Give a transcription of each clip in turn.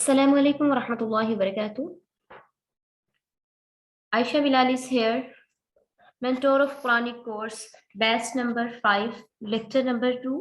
Assalamu alaikum wa rahmatullahi wa barakatuh. Aisha Bilal is here, mentor of Quranic course, batch number 5, lecture number 2.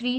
3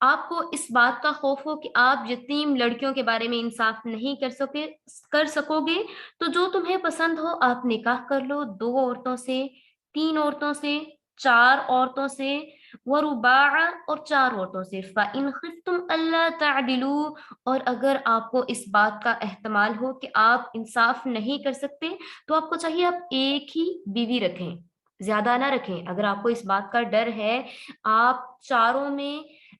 آپ کو اس بات کا خوف ہو کہ آپ یتیم لڑکیوں کے بارے میں انصاف نہیں کر سکو گے، تو جو تمہیں پسند ہو آپ نکاح کر لو، 2 عورتوں سے، 3 عورتوں سے، 4 عورتوں سے، ورباع اور 4 عورتوں سے، فَإِنْ خِفْتُمْ أَلَّا تَعْدِلُوا، اور اگر آپ کو اس بات کا احتمال ہو کہ آپ انصاف نہیں کر سکتے تو آپ کو چاہیے آپ ایک ہی بیوی رکھیں، زیادہ نہ رکھیں۔ اگر آپ کو اس بات کا ڈر ہے آپ چاروں میں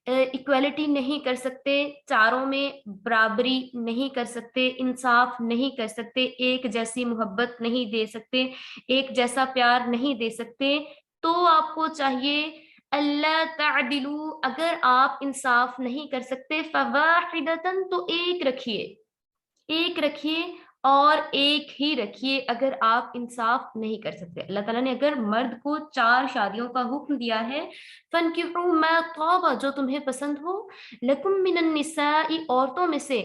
ایکویلٹی نہیں کر سکتے، چاروں میں برابری نہیں کر سکتے، انصاف نہیں کر سکتے، ایک جیسی محبت نہیں دے سکتے، ایک جیسا پیار نہیں دے سکتے، تو آپ کو چاہیے اللہ تعدلوا، اگر آپ انصاف نہیں کر سکتے فواحدۃ، تو ایک رکھیے اور ایک ہی رکھیے اگر آپ انصاف نہیں کر سکتے۔ اللہ تعالیٰ نے اگر مرد کو 4 شادیوں کا حکم دیا ہے، فَانْكِحُوا مَا طَابَ، جو تمہیں پسند ہو، لَكُم مِّنَ النِّسَاءِ، عورتوں میں سے،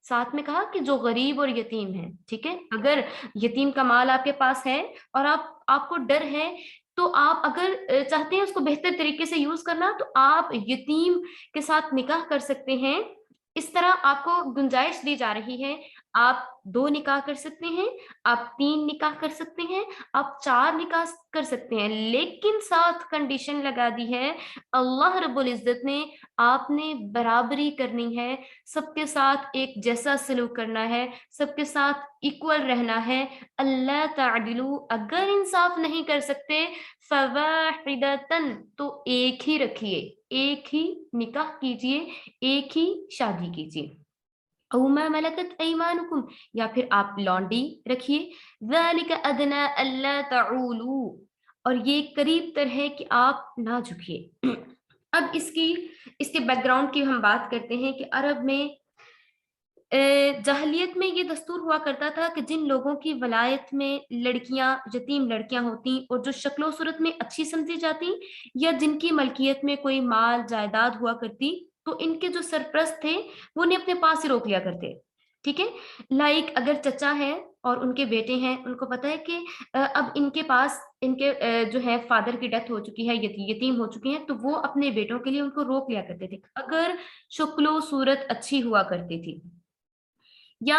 ساتھ میں کہا کہ جو غریب اور یتیم ہیں، ٹھیک ہے، اگر یتیم کا مال آپ کے پاس ہے اور آپ کو ڈر ہے تو آپ اگر چاہتے ہیں اس کو بہتر طریقے سے یوز کرنا تو آپ یتیم کے ساتھ نکاح کر سکتے ہیں۔ اس طرح آپ کو گنجائش دی جا رہی ہے، آپ 2 نکاح کر سکتے ہیں، آپ 3 نکاح کر سکتے ہیں، آپ 4 نکاح کر سکتے ہیں، لیکن ساتھ کنڈیشن لگا دی ہے اللہ رب العزت نے، آپ نے برابری کرنی ہے، سب کے ساتھ ایک جیسا سلوک کرنا ہے، سب کے ساتھ ایکول رہنا ہے۔ اللہ تعدلوا، اگر انصاف نہیں کر سکتے فواحدۃ، تو ایک ہی رکھیے، ایک ہی نکاح کیجئے، ایک ہی شادی کیجئے، او ما ملکت ایمانکم، یا پھر آپ لانڈی رکھیے، ذالک ادنی الا تعولوا، اور یہ قریب تر ہے کہ آپ نہ جھکیے۔ اب اس کے بیک گراؤنڈ کی ہم بات کرتے ہیں کہ عرب میں جاہلیت میں یہ دستور ہوا کرتا تھا کہ جن لوگوں کی ولایت میں لڑکیاں، یتیم لڑکیاں ہوتی اور جو شکل و صورت میں اچھی سمجھی جاتی، یا جن کی ملکیت میں کوئی مال جائیداد ہوا کرتی، تو ان کے جو سرپرست تھے وہ انہیں اپنے پاس ہی روک لیا کرتے، ٹھیک ہے، لائک اگر چچا ہے اور ان کے بیٹے ہیں، ان کو پتا ہے کہ اب ان کے پاس ان کے جو ہے فادر کی ڈیتھ ہو چکی ہے، یتیم ہو چکی ہیں، تو وہ اپنے بیٹوں کے لیے ان کو روک لیا کرتے تھے اگر شکل و صورت اچھی ہوا کرتی تھی، یا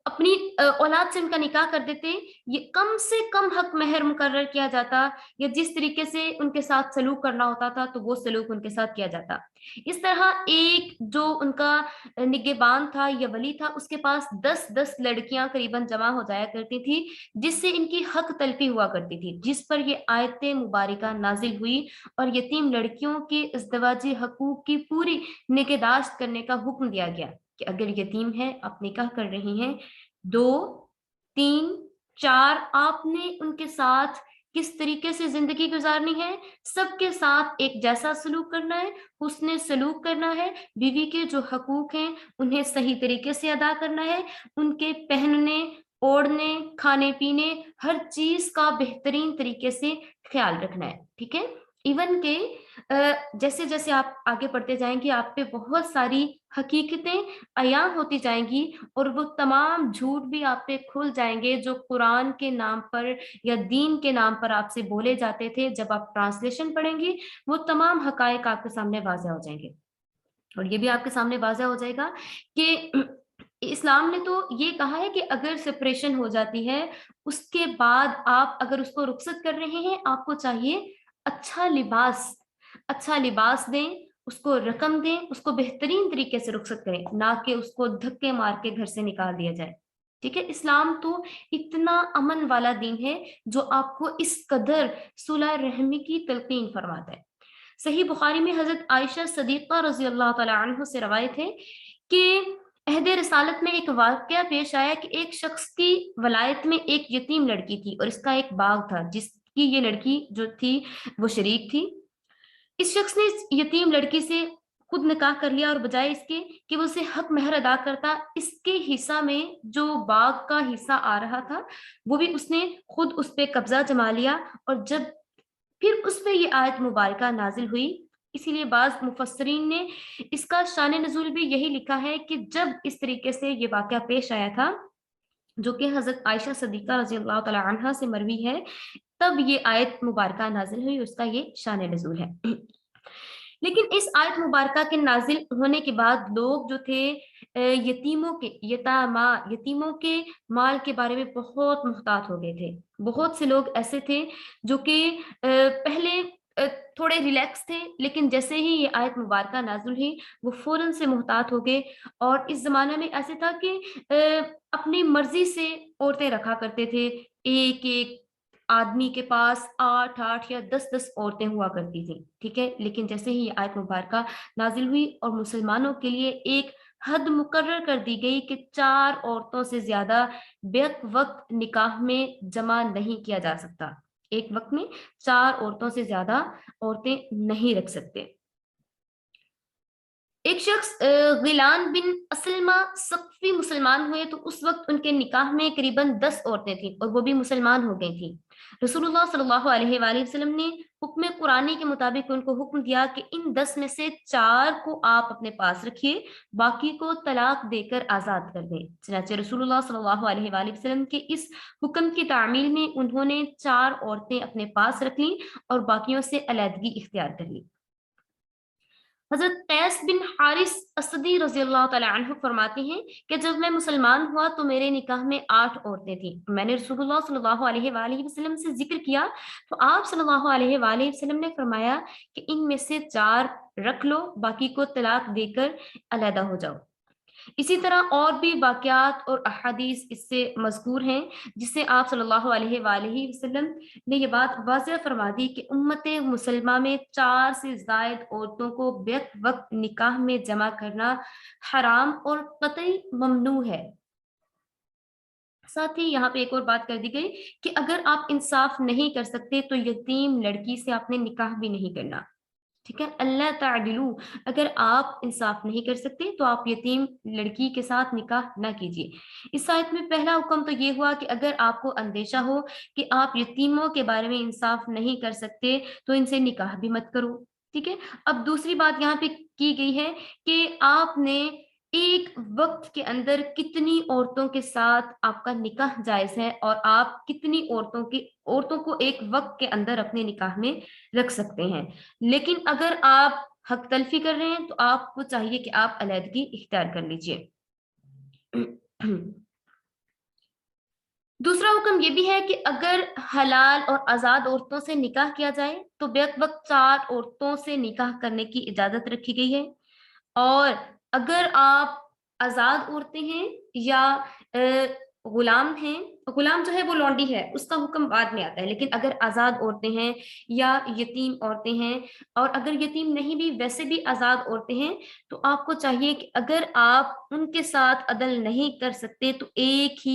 اپنی اولاد سے ان کا نکاح کر دیتے، یہ کم سے کم حق مہر مقرر کیا جاتا، یا جس طریقے سے ان کے ساتھ سلوک کرنا ہوتا تھا تو وہ سلوک ان کے ساتھ کیا جاتا۔ اس طرح ایک جو ان کا نگہبان تھا یا ولی تھا، اس کے پاس 10 لڑکیاں قریباً جمع ہو جایا کرتی تھی، جس سے ان کی حق تلفی ہوا کرتی تھی، جس پر یہ آیت مبارکہ نازل ہوئی اور یتیم لڑکیوں کے ازدواجی حقوق کی پوری نگہداشت کرنے کا حکم دیا گیا کہ اگر یتیم ہے، آپ نکاح کر رہی ہیں، 2، 3، 4، آپ نے ان کے ساتھ کس طریقے سے زندگی گزارنی ہے، سب کے ساتھ ایک جیسا سلوک کرنا ہے، حسن سلوک کرنا ہے، بیوی کے جو حقوق ہیں انہیں صحیح طریقے سے ادا کرنا ہے، ان کے پہننے، اوڑھنے، کھانے پینے، ہر چیز کا بہترین طریقے سے خیال رکھنا ہے، ٹھیک ہے، ایون کہ جیسے جیسے آپ آگے پڑھتے جائیں گے آپ پہ بہت ساری حقیقتیں عیاں ہوتی جائیں گی، اور وہ تمام جھوٹ بھی آپ پہ کھل جائیں گے جو قرآن کے نام پر یا دین کے نام پر آپ سے بولے جاتے تھے، جب آپ ٹرانسلیشن پڑھیں گے وہ تمام حقائق آپ کے سامنے واضح ہو جائیں گے، اور یہ بھی آپ کے سامنے واضح ہو جائے گا کہ اسلام نے تو یہ کہا ہے کہ اگر سپریشن ہو جاتی ہے اس کے بعد آپ اگر اس کو رخصت کر رہے ہیں، آپ کو چاہیے اچھا لباس دیں، اس کو رقم دیں، اس کو بہترین طریقے سے رخصت کریں، نہ کہ اس کو دھکے مار کے گھر سے نکال دیا جائے، ٹھیک ہے، اسلام تو اتنا امن والا دین ہے جو آپ کو اس قدر صلح رحمی کی تلقین فرماتا ہے۔ صحیح بخاری میں حضرت عائشہ صدیقہ رضی اللہ تعالی عنہ سے روایت ہے کہ عہد رسالت میں ایک واقعہ پیش آیا کہ ایک شخص کی ولایت میں ایک یتیم لڑکی تھی اور اس کا ایک باغ تھا جس کی یہ لڑکی جو تھی وہ شریک تھی۔ اس شخص نے اس یتیم لڑکی سے خود نکاح کر لیا، اور بجائے اس کے کہ وہ اسے حق مہر ادا کرتا، اس کے حصہ میں جو باغ کا حصہ آ رہا تھا وہ بھی اس نے خود اس پہ قبضہ جما لیا، اور جب پھر اس پہ یہ آیت مبارکہ نازل ہوئی، اسی لیے بعض مفسرین نے اس کا شان نزول بھی یہی لکھا ہے کہ جب اس طریقے سے یہ واقعہ پیش آیا تھا جو کہ حضرت عائشہ صدیقہ رضی اللہ تعالی عنہا سے مروی ہے، تب یہ آیت مبارکہ نازل ہوئی، اس کا یہ شان نزول ہے۔ لیکن اس آیت مبارکہ کے نازل ہونے کے بعد لوگ جو تھے یتیموں کے مال کے بارے میں بہت محتاط ہو گئے تھے. بہت سے لوگ ایسے تھے جو کہ پہلے تھوڑے ریلیکس تھے، لیکن جیسے ہی یہ آیت مبارکہ نازل ہوئی وہ فوراً سے محتاط ہو گئے. اور اس زمانے میں ایسے تھا کہ اپنی مرضی سے عورتیں رکھا کرتے تھے. ایک ایک آدمی کے پاس 8 یا 10 عورتیں ہوا کرتی تھیں. ٹھیک ہے، لیکن جیسے ہی یہ آیت مبارکہ نازل ہوئی اور مسلمانوں کے لیے ایک حد مقرر کر دی گئی کہ 4 عورتوں سے زیادہ بیک وقت نکاح میں جمع نہیں کیا جا سکتا. ایک وقت میں 4 عورتوں سے زیادہ عورتیں نہیں رکھ سکتے. ایک شخص غیلان بن اسلمہ ثقفی مسلمان ہوئے تو اس وقت ان کے نکاح میں قریباً 10 عورتیں تھیں اور وہ بھی مسلمان ہو گئی تھیں. رسول اللہ صلی اللہ علیہ وآلہ وسلم نے حکم قرآنی کے مطابق ان کو حکم دیا کہ ان 10 میں سے 4 کو آپ اپنے پاس رکھیے، باقی کو طلاق دے کر آزاد کر دیں. چنانچہ رسول اللہ صلی اللہ علیہ وآلہ وسلم کے اس حکم کی تعمیل میں انہوں نے 4 عورتیں اپنے پاس رکھ لیں اور باقیوں سے علیحدگی اختیار کر لی. حضرت قیس بن حارث اسدی رضی اللہ تعالیٰ عنہ فرماتے ہیں کہ جب میں مسلمان ہوا تو میرے نکاح میں 8 عورتیں تھیں. میں نے رسول اللہ صلی اللہ علیہ وآلہ وسلم سے ذکر کیا تو آپ صلی اللہ علیہ وآلہ وسلم نے فرمایا کہ ان میں سے 4 رکھ لو، باقی کو طلاق دے کر علیحدہ ہو جاؤ. اسی طرح اور بھی واقعات اور احادیث اس سے مذکور ہیں جس سے آپ صلی اللہ علیہ وآلہ وسلم نے یہ بات واضح فرما دی کہ امت مسلمہ میں 4 سے زائد عورتوں کو بیک وقت نکاح میں جمع کرنا حرام اور قطعی ممنوع ہے. ساتھ ہی یہاں پہ ایک اور بات کر دی گئی کہ اگر آپ انصاف نہیں کر سکتے تو یتیم لڑکی سے آپ نے نکاح بھی نہیں کرنا. ٹھیک ہے، اللہ تعدلو، اگر آپ انصاف نہیں کر سکتے تو آپ یتیم لڑکی کے ساتھ نکاح نہ کیجیے. اس آیت میں پہلا حکم تو یہ ہوا کہ اگر آپ کو اندیشہ ہو کہ آپ یتیموں کے بارے میں انصاف نہیں کر سکتے تو ان سے نکاح بھی مت کرو. ٹھیک ہے، اب دوسری بات یہاں پہ کی گئی ہے کہ آپ نے ایک وقت کے اندر کتنی عورتوں کے ساتھ آپ کا نکاح جائز ہے اور آپ کتنی عورتوں کو ایک وقت کے اندر اپنے نکاح میں رکھ سکتے ہیں. لیکن اگر آپ حق تلفی کر رہے ہیں تو آپ کو چاہیے کہ آپ علیحدگی اختیار کر لیجئے. دوسرا حکم یہ بھی ہے کہ اگر حلال اور آزاد عورتوں سے نکاح کیا جائے تو بیک وقت 4 عورتوں سے نکاح کرنے کی اجازت رکھی گئی ہے. اور اگر آپ آزاد عورتیں ہیں یا غلام ہیں، غلام جو ہے وہ لونڈی ہے، اس کا حکم بعد میں آتا ہے، لیکن اگر آزاد عورتیں ہیں یا یتیم عورتیں ہیں، اور اگر یتیم نہیں بھی ویسے بھی آزاد عورتیں ہیں تو آپ کو چاہیے کہ اگر آپ ان کے ساتھ عدل نہیں کر سکتے تو ایک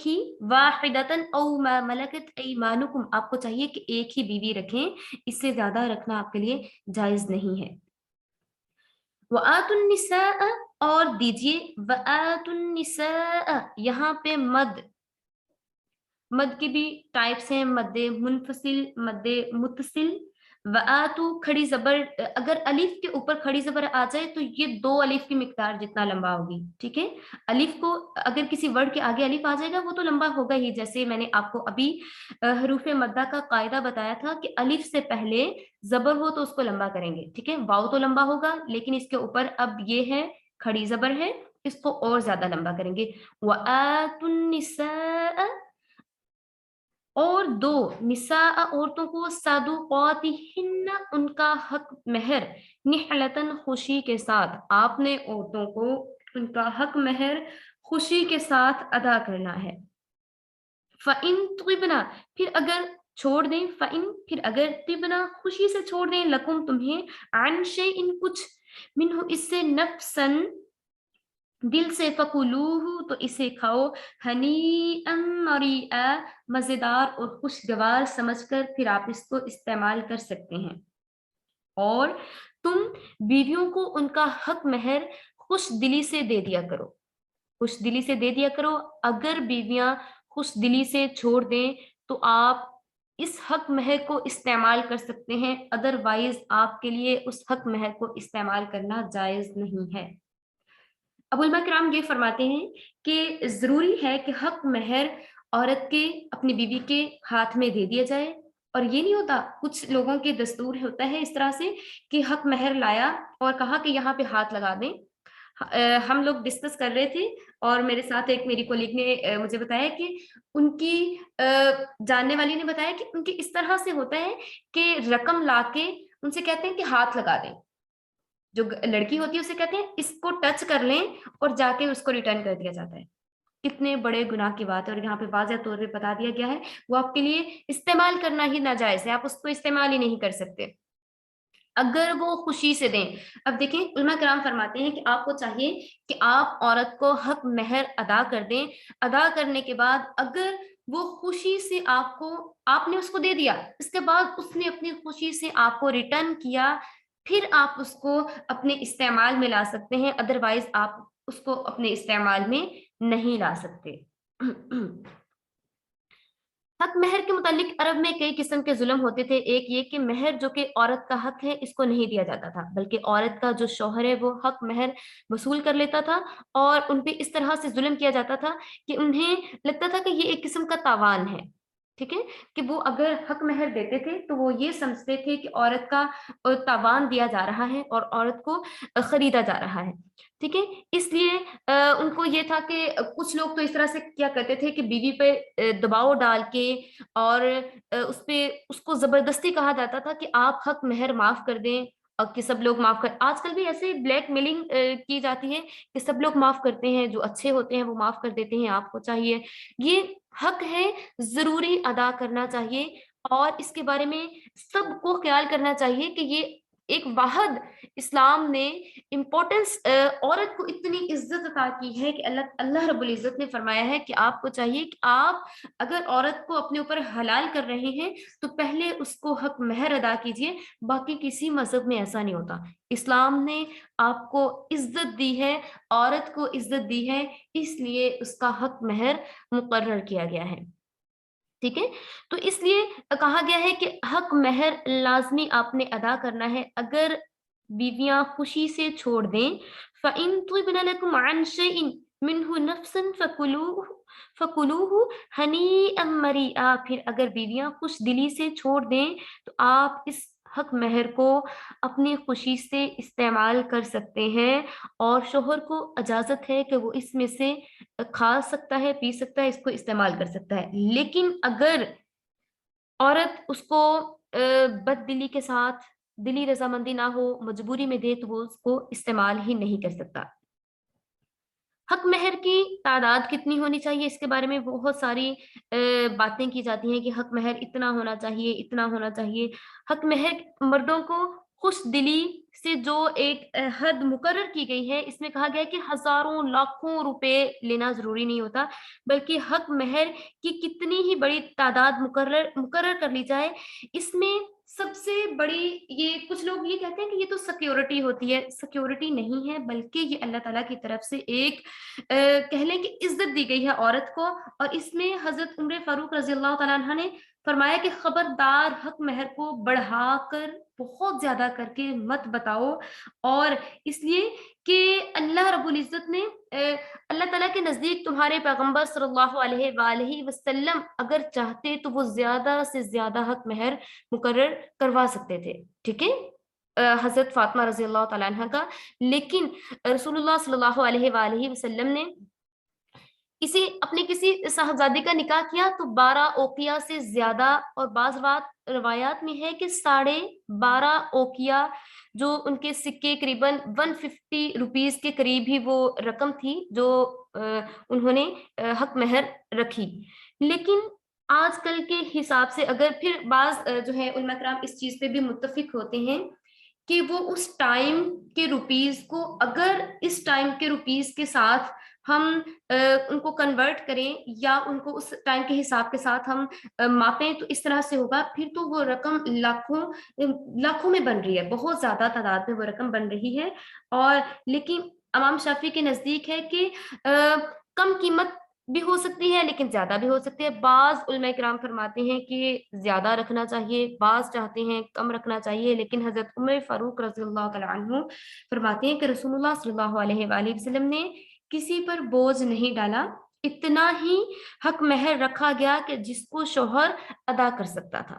ہی واحدتن او ما ملکت ایمانکم، آپ کو چاہیے کہ ایک ہی بیوی رکھیں، اس سے زیادہ رکھنا آپ کے لیے جائز نہیں ہے. وَآتُوا النِّسَاءَ، اور دیجیے، وَآتُوا النِّسَاءَ یہاں پہ مد کی بھی ٹائپس ہیں، مد منفصل، مد متصل. وآتو کھڑی زبر، اگر الف کے اوپر کھڑی زبر آ جائے تو یہ 2 الف کی مقدار جتنا لمبا ہوگی. ٹھیک ہے، الف کو اگر کسی ورڈ کے آگے الف آ جائے گا وہ تو لمبا ہوگا ہی. جیسے میں نے آپ کو ابھی حروف مدہ کا قاعدہ بتایا تھا کہ الف سے پہلے زبر ہو تو اس کو لمبا کریں گے. ٹھیک ہے، واو تو لمبا ہوگا لیکن اس کے اوپر اب یہ ہے کھڑی زبر ہے، اس کو اور زیادہ لمبا کریں گے. وآتوا النساء، اور 2 نساء عورتوں کو، صدقاتہن ان کا حق مہر، نحلتن خوشی کے ساتھ، آپ نے عورتوں کو ان کا حق مہر خوشی کے ساتھ ادا کرنا ہے. فَإِن طِبْنَ، پھر اگر چھوڑ دیں، فَإِن پھر اگر طِبْنَ خوشی سے چھوڑ دیں، لکم تمہیں، عن شیء کچھ، منہ اس سے، نفسن دل سے، فَكُلُوهُ تو اسے کھاؤ، ہنیئا مریئا مزیدار اور خوشگوار سمجھ کر، پھر آپ اس کو استعمال کر سکتے ہیں. اور تم بیویوں کو ان کا حق مہر خوش دلی سے دے دیا کرو، خوش دلی سے دے دیا کرو. اگر بیویاں خوش دلی سے چھوڑ دیں تو آپ اس حق مہر کو استعمال کر سکتے ہیں، ادروائز آپ کے لیے اس حق مہر کو استعمال کرنا جائز نہیں ہے. ابو علماء کرام یہ فرماتے ہیں کہ ضروری ہے کہ حق مہر عورت کے اپنی بیوی کے ہاتھ میں دے دیا جائے، اور یہ نہیں ہوتا، کچھ لوگوں کے دستور ہوتا ہے اس طرح سے کہ حق مہر لایا اور کہا کہ یہاں پہ ہاتھ لگا دیں. ہم لوگ ڈسکس کر رہے تھے اور میرے ساتھ ایک میری کولیگ نے مجھے بتایا کہ ان کی جاننے والی نے بتایا کہ ان کی اس طرح سے ہوتا ہے کہ رقم لا کے ان سے کہتے ہیں کہ ہاتھ لگا دیں. جو لڑکی ہوتی ہے اسے کہتے ہیں اس کو ٹچ کر لیں اور جا کے اس کو ریٹرن کر دیا جاتا ہے. کتنے بڑے گناہ کی بات ہے، اور یہاں پہ واضح طور پہ بتا دیا گیا ہے وہ آپ کے لیے استعمال کرنا ہی ناجائز ہے، آپ اس کو استعمال ہی نہیں کر سکتے اگر وہ خوشی سے دیں. اب دیکھیں علماء کرام فرماتے ہیں کہ آپ کو چاہیے کہ آپ عورت کو حق مہر ادا کر دیں. ادا کرنے کے بعد اگر وہ خوشی سے آپ نے اس کو دے دیا، اس کے بعد اس نے اپنی خوشی سے آپ کو ریٹرن کیا، پھر آپ اس کو اپنے استعمال میں لا سکتے ہیں، ادروائز آپ اس کو اپنے استعمال میں نہیں لا سکتے. حق مہر کے متعلق عرب میں کئی قسم کے ظلم ہوتے تھے. ایک یہ کہ مہر جو کہ عورت کا حق ہے اس کو نہیں دیا جاتا تھا، بلکہ عورت کا جو شوہر ہے وہ حق مہر وصول کر لیتا تھا اور ان پہ اس طرح سے ظلم کیا جاتا تھا کہ انہیں لگتا تھا کہ یہ ایک قسم کا تاوان ہے. ٹھیک ہے، کہ وہ اگر حق مہر دیتے تھے تو وہ یہ سمجھتے تھے کہ عورت کا تاوان دیا جا رہا ہے اور عورت کو خریدا جا رہا ہے. ٹھیک ہے، اس لیے ان کو یہ تھا کہ کچھ لوگ تو اس طرح سے کیا کرتے تھے کہ بیوی پہ دباؤ ڈال کے اور اس کو زبردستی کہا جاتا تھا کہ آپ حق مہر معاف کر دیں اور کہ سب لوگ معاف کر. آج کل بھی ایسے بلیک میلنگ کی جاتی ہے کہ سب لوگ معاف کرتے ہیں، جو اچھے ہوتے ہیں وہ معاف کر دیتے ہیں. آپ کو چاہیے، یہ حق ہے، ضروری ادا کرنا چاہیے اور اس کے بارے میں سب کو خیال کرنا چاہیے کہ یہ ایک واحد اسلام نے امپورٹنس عورت کو اتنی عزت عطا کی ہے کہ اللہ رب العزت نے فرمایا ہے کہ آپ کو چاہیے کہ آپ اگر عورت کو اپنے اوپر حلال کر رہے ہیں تو پہلے اس کو حق مہر ادا کیجیے. باقی کسی مذہب میں ایسا نہیں ہوتا. اسلام نے آپ کو عزت دی ہے، عورت کو عزت دی ہے، اس لیے اس کا حق مہر مقرر کیا گیا ہے. ٹھیک ہے، تو اس لیے کہا گیا ہے کہ حق مہر لازمی آپ نے ادا کرنا ہے. اگر بیویاں خوشی سے چھوڑ دیں فَإِن طِبْنَ لَكُمْ عَنْ شَيْءٍ مِّنْهُ نَفْسًا فَكُلُوهُ هَنِيئًا مَرِيئًا. پھر اگر بیویاں خوش دلی سے چھوڑ دیں تو آپ اس حق مہر کو اپنی خوشی سے استعمال کر سکتے ہیں اور شوہر کو اجازت ہے کہ وہ اس میں سے کھا سکتا ہے، پی سکتا ہے، اس کو استعمال کر سکتا ہے. لیکن اگر عورت اس کو بد دلی کے ساتھ، دلی رضامندی نہ ہو، مجبوری میں دے تو وہ اس کو استعمال ہی نہیں کر سکتا. حق مہر کی تعداد کتنی ہونی چاہیے اس کے بارے میں بہت ساری باتیں کی جاتی ہیں کہ حق مہر اتنا ہونا چاہیے، اتنا ہونا چاہیے. حق مہر مردوں کو خوش دلی سے جو ایک حد مقرر کی گئی ہے، اس میں کہا گیا ہے کہ ہزاروں لاکھوں روپے لینا ضروری نہیں ہوتا، بلکہ حق مہر کی کتنی ہی بڑی تعداد مقرر کر لی جائے. اس میں سب سے بڑی، یہ کچھ لوگ یہ کہتے ہیں کہ یہ تو سیکیورٹی ہوتی ہے. سیکیورٹی نہیں ہے، بلکہ یہ اللہ تعالیٰ کی طرف سے ایک کہہ لیں کہ عزت دی گئی ہے عورت کو. اور اس میں حضرت عمر فاروق رضی اللہ تعالیٰ عنہ نے فرمایا کہ خبردار حق مہر کو بڑھا کر بہت زیادہ کر کے مت بتاؤ. اور اس لیے کہ اللہ رب العزت نے اللہ تعالیٰ کے نزدیک تمہارے پیغمبر صلی اللہ علیہ وآلہ وسلم اگر چاہتے تو وہ زیادہ سے زیادہ حق مہر مقرر کروا سکتے تھے. ٹھیک ہے، حضرت فاطمہ رضی اللہ تعالیٰ عنہ کا. لیکن رسول اللہ صلی اللہ علیہ وآلہ وسلم نے کسی صاحبزادے کا نکاح کیا تو 12 اوقیہ سے زیادہ، اور بعض روایات میں ہے کہ 12.5 اوقیہ، جو ان کے سکے قریباً 150 روپیز کے قریب ہی وہ رقم تھی جو انہوں نے حق مہر رکھی. لیکن آج کل کے حساب سے اگر پھر بعض جو ہے علماء کرام اس چیز پہ بھی متفق ہوتے ہیں کہ وہ اس ٹائم کے روپیز کو اگر اس ٹائم کے روپیز کے ساتھ ہم ان کو کنورٹ کریں یا ان کو اس ٹائم کے حساب کے ساتھ ہم ماپیں تو اس طرح سے ہوگا. پھر تو وہ رقم لاکھوں میں بن رہی ہے، بہت زیادہ تعداد میں وہ رقم بن رہی ہے. اور لیکن امام شافعی کے نزدیک ہے کہ کم قیمت بھی ہو سکتی ہے لیکن زیادہ بھی ہو سکتی ہے. بعض علماء کرام فرماتے ہیں کہ زیادہ رکھنا چاہیے، بعض چاہتے ہیں کم رکھنا چاہیے. لیکن حضرت عمر فاروق رضی اللہ تعالیٰ عنہ فرماتے ہیں کہ رسول اللہ صلی اللہ علیہ وآلہ وسلم نے کسی پر بوجھ نہیں ڈالا، اتنا ہی حق مہر رکھا گیا کہ جس کو شوہر ادا کر سکتا تھا.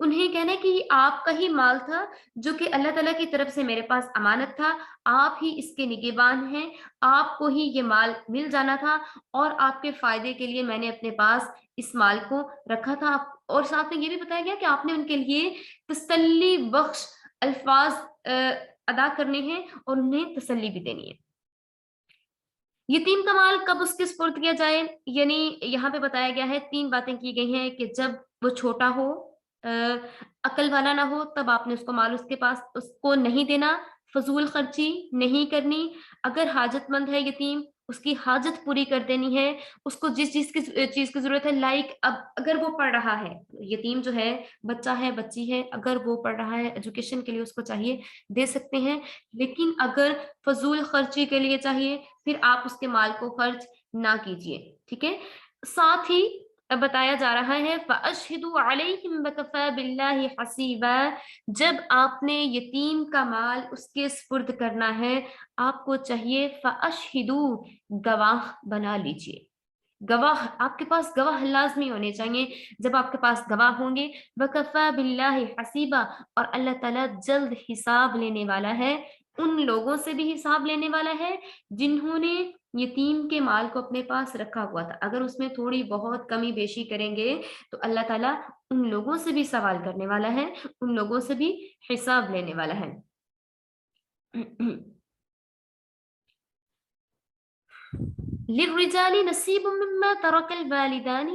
انہیں کہنا ہے کہ یہ آپ کا ہی مال تھا جو کہ اللہ تعالیٰ کی طرف سے میرے پاس امانت تھا، آپ ہی اس کے نگہبان ہیں، آپ کو ہی یہ مال مل جانا تھا اور آپ کے فائدے کے لیے میں نے اپنے پاس اس مال کو رکھا تھا۔ اور ساتھ میں یہ بھی بتایا گیا کہ آپ نے ان کے لیے تسلی بخش الفاظ ادا کرنے ہیں اور انہیں تسلی بھی دینی ہے۔ یتیم کا مال کب اس کے سپرد کیا جائے، یعنی یہاں پہ بتایا گیا ہے 3 باتیں کی گئی ہیں کہ جب وہ چھوٹا ہو، عقل والا نہ ہو، تب آپ نے اس کو مال اس کے پاس اس کو نہیں دینا، فضول خرچی نہیں کرنی، اگر حاجت مند ہے یتیم اس کی حاجت پوری کر دینی ہے، اس کو جس چیز کی ضرورت ہے، لائک اب اگر وہ پڑھ رہا ہے، یتیم جو ہے بچہ ہے بچی ہے، اگر وہ پڑھ رہا ہے ایجوکیشن کے لیے اس کو چاہیے دے سکتے ہیں، لیکن اگر فضول خرچی کے لیے چاہیے پھر آپ اس کے مال کو خرچ نہ کیجیے، ٹھیک ہے۔ ساتھ ہی بتایا جا رہا ہے فَأَشْهِدُوا عَلَيْهِمْ وَكَفَى بِاللَّهِ حَسِيبًا، جب آپ نے یتیم کا مال اس کے سپرد کرنا ہے آپ کو چاہیے فَأَشْهِدُوا گواہ بنا لیجیے، گواہ آپ کے پاس گواہ لازمی ہونے چاہیے، جب آپ کے پاس گواہ ہوں گے وَكَفَى بِاللَّهِ حَسِيبًا، اور اللہ تعالیٰ جلد حساب لینے والا ہے، ان لوگوں سے بھی حساب لینے والا ہے جنہوں نے یتیم کے مال کو اپنے پاس رکھا ہوا تھا، اگر اس میں تھوڑی بہت کمی بیشی کریں گے تو اللہ تعالیٰ ان لوگوں سے بھی سوال کرنے والا ہے، ان لوگوں سے بھی حساب لینے والا ہے۔ للرجال نصیب مما ترک الوالدان،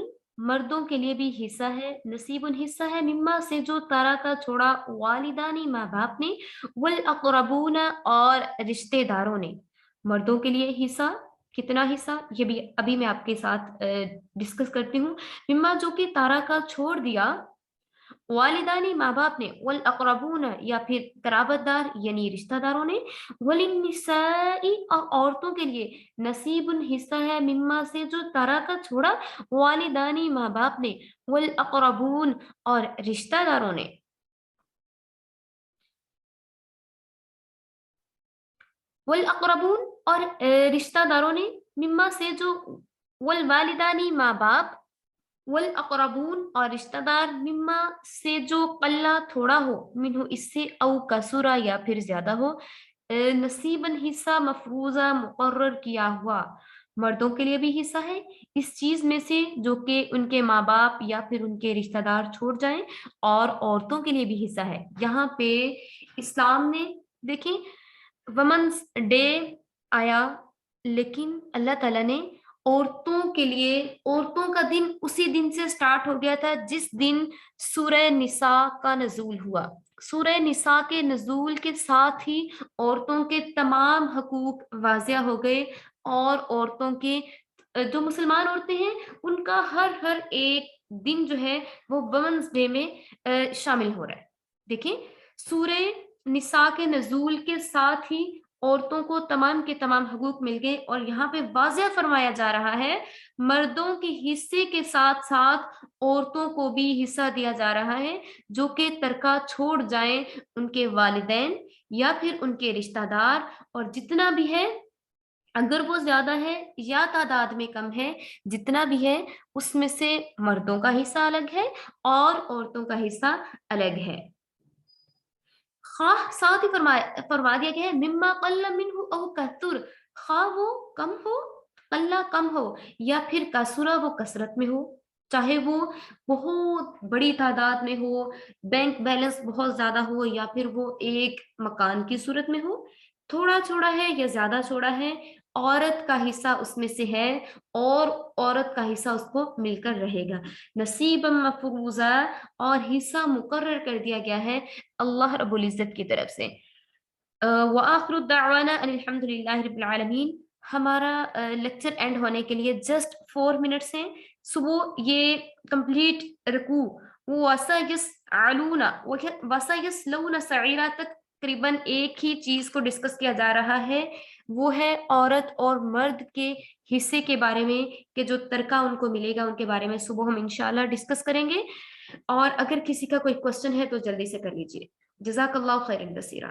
مردوں کے لیے بھی حصہ ہے، نصیب حصہ ہے مما سے جو ترکا چھوڑا والدانی ماں باپ نے، والاقربون اور رشتے داروں نے، مردوں کے لیے حصہ کتنا حصہ یہ بھی ابھی میں آپ کے ساتھ ڈسکس کرتی ہوں، مما جو کہ تارکا چھوڑ دیا والدانی ماں باپ نے، والاقربون یا پھر قرابت دار یعنی رشتہ داروں نے، وللنساء اور عورتوں کے لیے نصیب حصہ ہے مما سے جو ترکا چھوڑا والدانی ماں باپ نے، والاقربون اور رشتہ داروں نے، والاقربون اور رشتہ داروں نے، مما سے جو، والوالدانی ماں باپ، والاقربون اور رشتہ دار، مما سے جو قلہ تھوڑا ہو، منہ اس سے، او کسورا یا پھر زیادہ ہو، نصیباً حصہ مفروضہ مقرر کیا ہوا، مردوں کے لیے بھی حصہ ہے اس چیز میں سے جو کہ ان کے ماں باپ یا پھر ان کے رشتہ دار چھوڑ جائیں، اور عورتوں کے لیے بھی حصہ ہے۔ یہاں پہ اسلام نے دیکھیں ومنس ڈے آیا، لیکن اللہ تعالیٰ نے عورتوں کے لیے، عورتوں کا دن اسی دن سے سٹارٹ ہو گیا تھا جس دن سورہ نساء کا نزول ہوا، سورہ نساء کے نزول کے ساتھ ہی عورتوں کے تمام حقوق واضح ہو گئے، اور عورتوں کے جو مسلمان عورتیں ہیں ان کا ہر ایک دن جو ہے وہ وومنس ڈے میں شامل ہو رہا ہے۔ دیکھیں سورہ نساء کے نزول کے ساتھ ہی عورتوں کو تمام کے تمام حقوق مل گئے، اور یہاں پہ واضح فرمایا جا رہا ہے مردوں کے حصے کے ساتھ ساتھ عورتوں کو بھی حصہ دیا جا رہا ہے جو کہ ترکہ چھوڑ جائیں ان کے والدین یا پھر ان کے رشتہ دار، اور جتنا بھی ہے اگر وہ زیادہ ہے یا تعداد میں کم ہے، جتنا بھی ہے اس میں سے مردوں کا حصہ الگ ہے اور عورتوں کا حصہ الگ ہے۔ خواہ ساتھ ہی فرما دیا گیا ہے مما قل منہ او کثر، خواہ وہ کم ہو، قلہ کم ہو، یا پھر کثرہ وہ کثرت میں ہو، چاہے وہ بہت بڑی تعداد میں ہو، بینک بیلنس بہت زیادہ ہو، یا پھر وہ ایک مکان کی صورت میں ہو، تھوڑا چھوڑا ہے یا زیادہ چھوڑا ہے، عورت کا حصہ اس میں سے ہے اور عورت کا حصہ اس کو مل کر رہے گا، نصیبا مفروضا، اور حصہ مقرر کر دیا گیا ہے اللہ رب العزت کی طرف سے۔ وآخر الدعوانا ان الحمد للہ رب العالمین، ہمارا لیکچر اینڈ ہونے کے لیے جسٹ 4 منٹس ہیں، صبح یہ کمپلیٹ رکوع وَسَيَصْلَوْنَ سَعِيرًا تک تقریباً ایک ہی چیز کو ڈسکس کیا جا رہا ہے، وہ ہے عورت اور مرد کے حصے کے بارے میں کہ جو ترکہ ان کو ملے گا ان کے بارے میں صبح ہم انشاءاللہ ڈسکس کریں گے، اور اگر کسی کا کوئی کوشچن ہے تو جلدی سے کر لیجیے۔ جزاک اللہ خیرا کثیرا۔